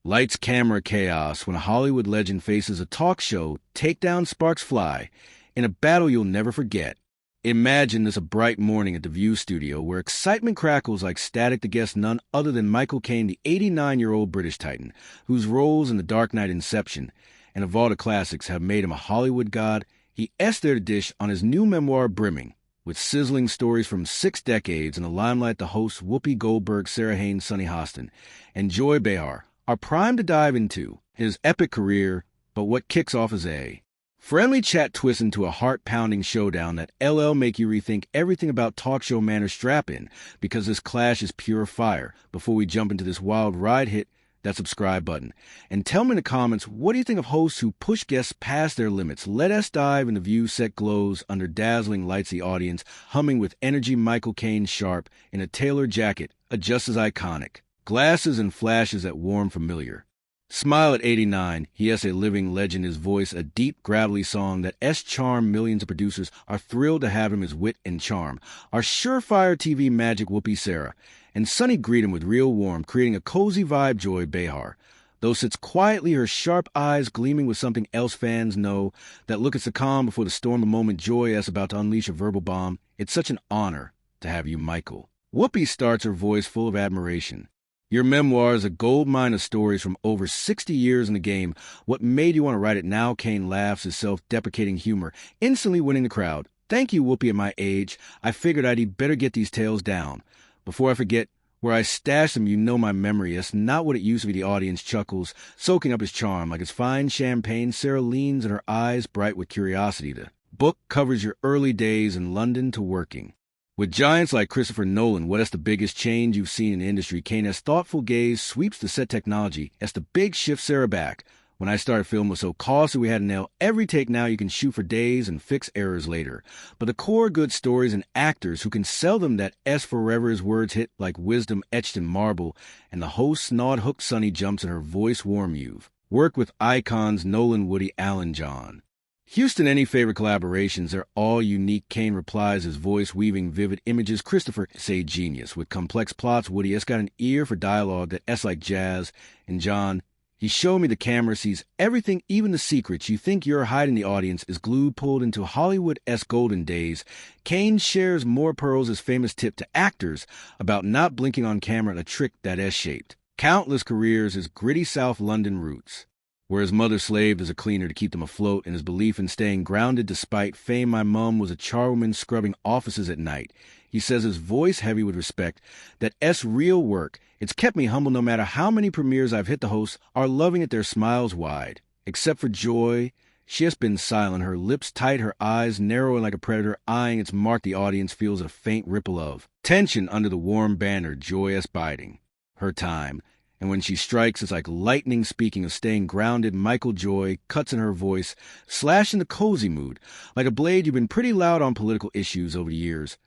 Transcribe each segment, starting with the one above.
Lights, camera, chaos. When a Hollywood legend faces a talk show, takedown sparks fly. In a battle you'll never forget. Imagine this a bright morning at the View studio where excitement crackles like static to guess none other than Michael Caine, the 89-year-old British Titan, whose roles in The Dark Knight, Inception, and of all the classics have made him a Hollywood god. He is there to dish on his new memoir, Brimming, with sizzling stories from 6 decades in the limelight. The hosts Whoopi Goldberg, Sarah Haynes, Sunny Hostin, and Joy Behar are primed to dive into his epic career, but what kicks off is a friendly chat twist into a heart-pounding showdown that LL make you rethink everything about talk show manners. Strap in, because this clash is pure fire. Before we jump into this wild ride, hit that subscribe button. And tell me in the comments, what do you think of hosts who push guests past their limits? Let us dive in. The View set glows under dazzling lights, the audience humming with energy. Michael Caine sharp in a tailored jacket, just as iconic. Glasses and flashes that warm familiar. Smile at 89, he is a living legend. His voice, a deep, gravelly song that charm millions of producers are thrilled to have him. His wit and charm are surefire TV magic. Whoopi, Sarah, and Sunny greet him with real warmth, creating a cozy vibe. Joy Behar, though, sits quietly, her sharp eyes gleaming with something else fans know. That look is the calm before the storm. A moment Joy is about to unleash a verbal bomb. It's such an honor to have you, Michael. Whoopi starts, her voice full of admiration. Your memoir is a gold mine of stories from over 60 years in the game. What made you want to write it now? Caine laughs, his self-deprecating humor instantly winning the crowd. Thank you, Whoopi. At my age, I figured I'd better get these tales down before I forget where I stashed them. You know my memory, it's not what it used to be. The audience chuckles, soaking up his charm like it's fine champagne. Sarah leans, and her eyes bright with curiosity. The book covers your early days in London to working with giants like Christopher Nolan. What is the biggest change you've seen in the industry? Caine's thoughtful gaze sweeps the set technology. That's the big shift. Sarah back. When I started, film was so costly we had to nail every take. Now you can shoot for days and fix errors later. But the core good stories and actors who can sell them, that forever. His words hit like wisdom etched in marble. And the host gnawed hook. Sunny jumps and her voice warm. You've worked with icons Nolan, Woody Allen, John Houston. Any favorite collaborations? They're all unique. Caine replies, his voice weaving vivid images. Christopher, say genius with complex plots. Woody has got an ear for dialogue that's like jazz. And John, he showed me the camera sees everything, even the secrets you think you're hiding. The audience is glued, pulled into Hollywood-esque golden days. Caine shares more pearls, his famous tip to actors about not blinking on camera, a trick that S-shaped countless careers. His gritty South London roots, where his mother slaved as a cleaner to keep them afloat, and his belief in staying grounded despite fame. My mom was a charwoman scrubbing offices at night. He says, his voice heavy with respect, that real work. It's kept me humble no matter how many premieres I've hit. The hosts are loving it, their smiles wide. Except for Joy, she has been silent, her lips tight, her eyes narrowing like a predator, eyeing its mark. The audience feels a faint ripple of tension under the warm banner. Joy is biding her time. And when she strikes, it's like lightning. Speaking of staying grounded, Michael, Joy cuts in her voice, slashing the cozy mood. Like a blade, you've been pretty loud on political issues over the years.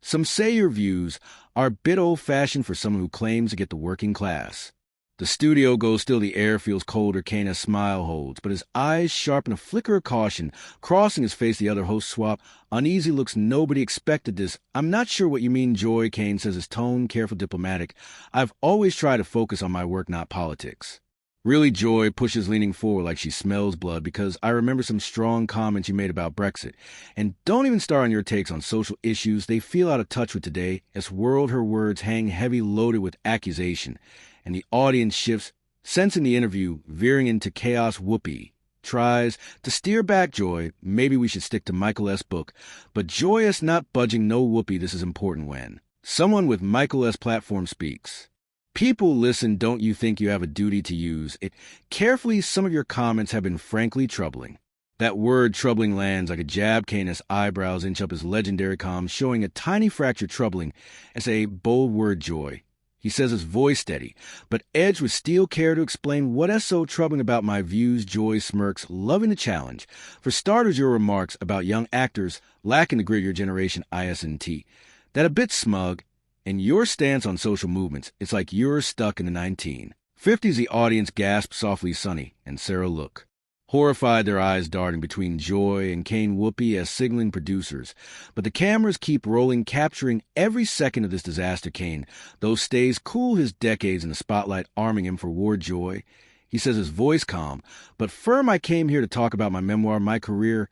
Some say your views are a bit old-fashioned for someone who claims to get the working class. The studio goes still, the air feels colder. Caine's smile holds, but his eyes sharpen a flicker of caution. Crossing his face, the other hosts swap uneasy looks. Nobody expected this. I'm not sure what you mean, Joy. Caine says, his tone careful, diplomatic. I've always tried to focus on my work, not politics. Really? Joy pushes, leaning forward like she smells blood, because I remember some strong comments you made about Brexit. And don't even start on your takes on social issues. They feel out of touch with today. As world, her words hang heavy, loaded with accusation. And the audience shifts, sensing the interview veering into chaos. Whoopi tries to steer back. Joy, maybe we should stick to Michael book. But Joy is not budging. No, Whoopi, this is important. When someone with Michael platform speaks, people listen. Don't you think you have a duty to use it carefully? Some of your comments have been frankly troubling. That word troubling lands like a jab. Caine's eyebrows inch up, his legendary calm showing a tiny fracture. Troubling as a bold word, Joy. He says, his voice steady, but edged with steel care to explain what is so troubling about my views. Joy smirks, loving the challenge. For starters, your remarks about young actors lacking the grit of your generation, ISNT. That a bit smug, and your stance on social movements, it's like you're stuck in the 1950s. The audience gasps softly. Sunny and Sarah look Horrified, their eyes darting between Joy and Caine Whoopi as signaling producers. But the cameras keep rolling, capturing every second of this disaster. Caine, though, stays cool, his decades in the spotlight arming him for war. Joy, he says, his voice calm, but firm. I came here to talk about my memoir, my career,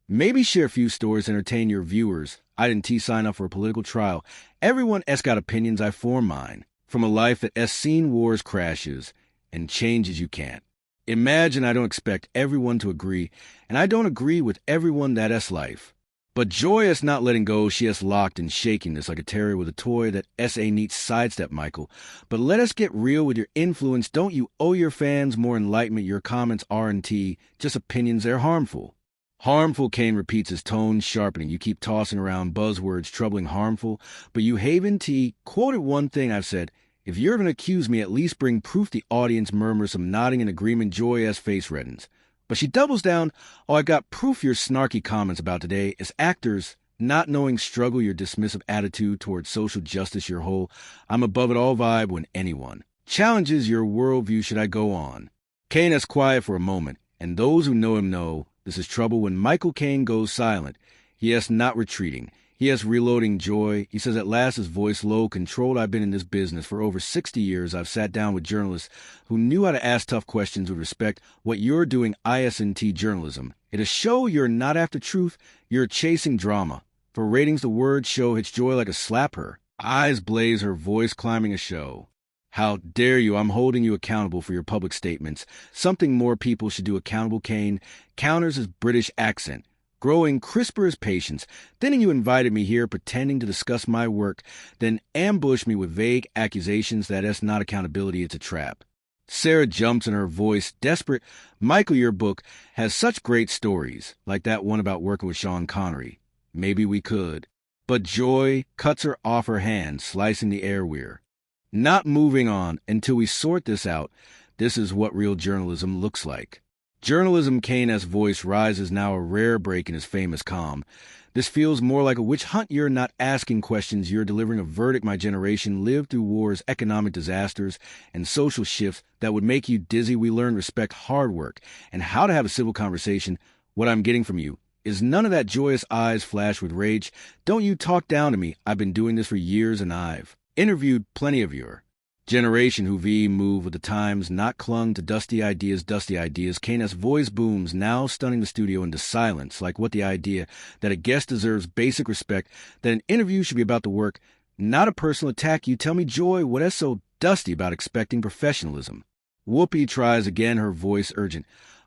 maybe share a few stories, entertain your viewers. I didn't sign up for a political trial. Everyone has got opinions, I form mine. From a life that has seen wars, crashes, and changes you can't. Imagine I don't expect everyone to agree, and I don't agree with everyone that has life. But Joy is not letting go. She has locked and shaking this like a terrier with a toy that S.A. neat sidestep, Michael. But let us get real with your influence. Don't you owe your fans more enlightenment? Your comments aren't just opinions, they're harmful. Harmful, Caine repeats, his tone sharpening. You keep tossing around buzzwords, troubling, harmful. But you Haven T quoted one thing I've said. If you're going to accuse me, at least bring proof. The audience murmurs some nodding in agreement. Joy's face reddens. But she doubles down. Oh, I got proof. Your snarky comments about today as actors, not knowing struggle, your dismissive attitude towards social justice, your whole I'm above it all vibe when anyone challenges your worldview. Should I go on? Caine is quiet for a moment, and those who know him know this is trouble. When Michael Caine goes silent, he is not retreating. He is reloading. Joy, he says at last, his voice low, controlled. I've been in this business for over 60 years. I've sat down with journalists who knew how to ask tough questions with respect. What you're doing, ISNT journalism, it is show you're not after truth. You're chasing drama. For ratings, the word show hits Joy like a slap. Her eyes blaze, her voice climbing a show. How dare you? I'm holding you accountable for your public statements. Something more people should do. Accountable. Caine counters his British accent, growing crisper as patience. Then you invited me here pretending to discuss my work, then ambush me with vague accusations. That's not accountability, it's a trap. Sarah jumps in, her voice desperate. Michael, your book has such great stories, like that one about working with Sean Connery. Maybe we could. But Joy cuts her off, her hand slicing the air. We're not moving on until we sort this out. This is what real journalism looks like. Journalism. Caine's voice rises, now a rare break in his famous calm. This feels more like a witch hunt. You're not asking questions, you're delivering a verdict. My generation lived through wars, economic disasters, and social shifts that would make you dizzy. We learned respect, hard work, and how to have a civil conversation. What I'm getting from you is none of that. Joyous eyes flash with rage. Don't you talk down to me. I've been doing this for years, and I've interviewed plenty of your generation who move with the times, not clung to dusty ideas. Caine's voice booms, now stunning the studio into silence, like what the idea that a guest deserves basic respect, that an interview should be about the work, not a personal attack. You tell me, Joy, what is so dusty about expecting professionalism? Whoopi tries again, her voice urgent.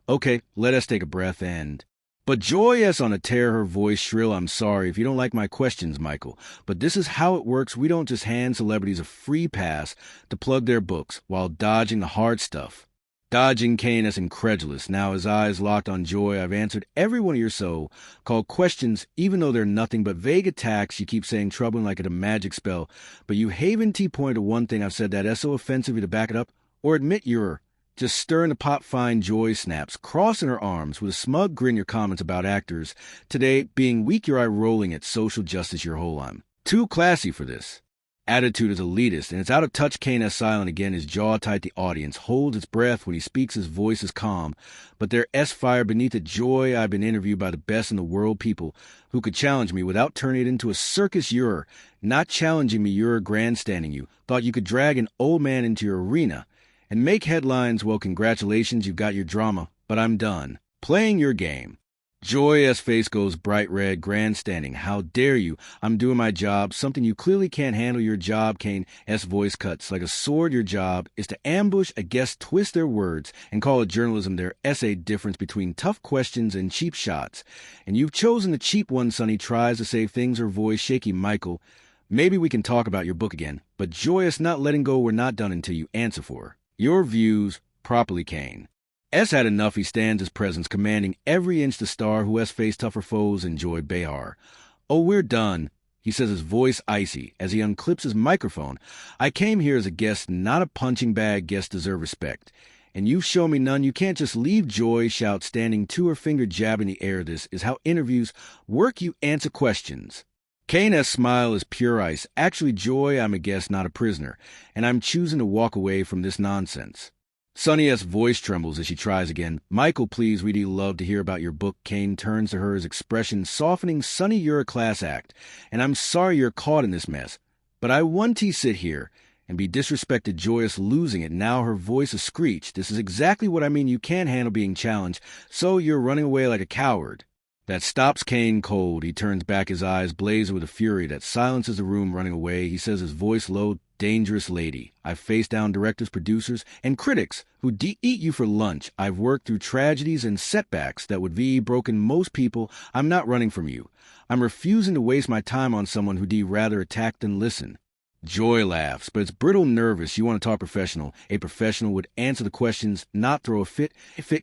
Okay, let us take a breath. And but Joy is on a tear, her voice shrill. I'm sorry if you don't like my questions, Michael, but this is how it works. We don't just hand celebrities a free pass to plug their books while dodging the hard stuff. Dodging. Caine is incredulous, now his eyes locked on Joy. I've answered every one of your so-called questions, even though they're nothing but vague attacks. You keep saying troubling like it's a magic spell, but you Haven T pointed to one thing I've said that's so offensive to back it up or admit you're just stirring the pot. Fine. Joy snaps, crossing her arms with a smug grin. Your comments about actors today being weak, your eye rolling at social justice, your whole I'm too classy for this. Attitude is elitist, and it's out of touch. Caine is silent again, his jaw tight. The audience holds its breath when he speaks. His voice is calm, but there is fire beneath it. Joy, I've been interviewed by the best in the world, people who could challenge me without turning it into a circus. You're not challenging me, you're grandstanding. You thought you could drag an old man into your arena and make headlines. Well, congratulations, you've got your drama, but I'm done playing your game. Joy's face goes bright red, grandstanding. How dare you? I'm doing my job, something you clearly can't handle. Your job. Caine's voice cuts like a sword. Your job is to ambush a guest, twist their words, and call it journalism. Their essay difference between tough questions and cheap shots. And you've chosen the cheap one. Sonny tries to save things, her voice shaky. Michael, maybe we can talk about your book again, but Joyous not letting go. We're not done until you answer for your views properly. Caine has had enough. He stands his presence, commanding every inch. The star who has faced tougher foes. Enjoy. Behar. Oh, we're done, he says, his voice icy as he unclips his microphone. I came here as a guest, not a punching bag. Guests deserve respect, and you show me none. You can't just leave. Joy shouts, standing to her finger jabbing the air. This is how interviews work. You answer questions. Caine's smile is pure ice. Actually, Joy, I'm a guest, not a prisoner, and I'm choosing to walk away from this nonsense. Sunny S. voice trembles as she tries again. Michael, please, we'd love to hear about your book. Caine turns to her, his expression softening. Sunny, you're a class act, and I'm sorry you're caught in this mess. But I want to sit here and be disrespected, joyous, losing it. Now her voice a screech. This is exactly what I mean. You can't handle being challenged, so you're running away like a coward. That stops Caine cold. He turns back, his eyes blaze with a fury that silences the room, running away. He says, his voice low, dangerous lady. I've faced down directors, producers, and critics who eat you for lunch. I've worked through tragedies and setbacks that would be broken most people. I'm not running from you. I'm refusing to waste my time on someone who'd rather attack than listen. Joy laughs, but it's brittle, nervous. You want to talk professional. A professional would answer the questions, not throw a fit.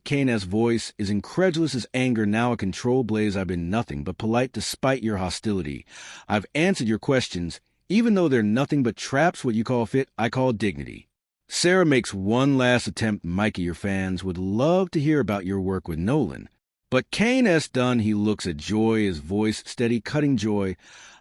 Caine's voice is incredulous as anger, now a control blaze. I've been nothing but polite despite your hostility. I've answered your questions, even though they're nothing but traps. What you call fit, I call dignity. Sarah makes one last attempt. Mikey, your fans would love to hear about your work with Nolan. But Caine done. He looks at Joy, his voice steady, cutting Joy.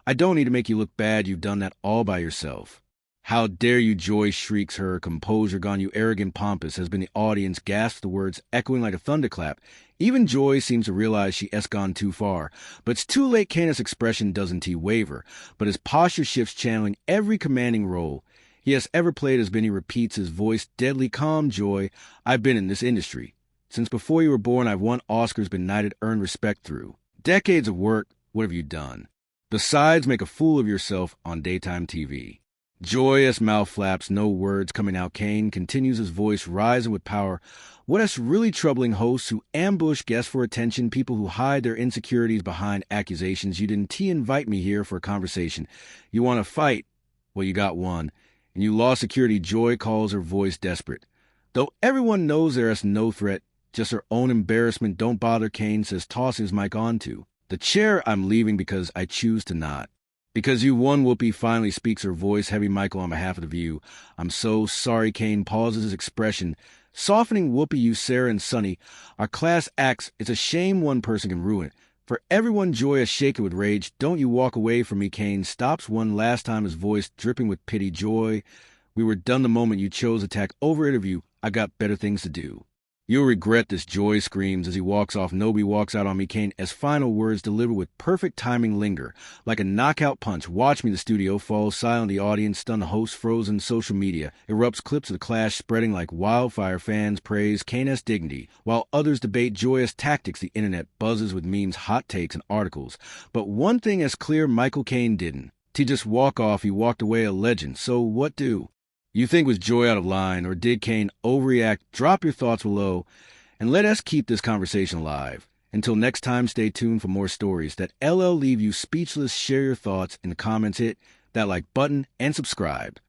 I don't need to make you look bad. You've done that all by yourself. How dare you, Joy shrieks, her composure gone. You arrogant pompous, has been the audience gasps the words, echoing like a thunderclap. Even Joy seems to realize she has gone too far. But it's too late. Caine's expression doesn't waver, but his posture shifts, channeling every commanding role he has ever played as Benny repeats, his voice deadly calm. Joy, I've been in this industry. Since before you were born, I've won Oscars, been knighted, earned respect through decades of work. What have you done? Besides, make a fool of yourself on daytime TV. Joyous mouth flaps, no words coming out. Caine continues, his voice rising with power. What is really troubling, hosts who ambush guests for attention, people who hide their insecurities behind accusations. You didn't invite me here for a conversation. You want to fight? Well, you got one. And you lost security. Joy calls, her voice desperate. Though everyone knows there is no threat, just her own embarrassment. Don't bother, Caine says, tossing his mic onto the chair. I'm leaving because I choose to not. Because you won, Whoopi finally speaks, her voice heavy. Michael, on behalf of the View. I'm so sorry. Caine pauses, his expression softening. Whoopi, you, Sarah, and Sunny, our class acts. It's a shame one person can ruin it. For everyone, Joy is shaken with rage. Don't you walk away from me. Caine stops one last time, his voice dripping with pity. Joy, we were done the moment you chose attack over interview. I got better things to do. You'll regret this, Joy screams as he walks off. Nobody walks out on me. Caine, as final words delivered with perfect timing, linger like a knockout punch. Watch me. The studio falls silent. The audience stunned. The host frozen. Social media erupts. Clips of the clash spreading like wildfire. Fans praise Caine's dignity, while others debate Joyous tactics. The internet buzzes with memes, hot takes, and articles. But one thing is clear, Michael Caine didn't. He just walk off. He walked away a legend. So what do? You think was Joy out of line, or did Caine overreact? Drop your thoughts below, and let us keep this conversation alive. Until next time, stay tuned for more stories that LL leave you speechless. Share your thoughts in the comments, hit that like button, and subscribe.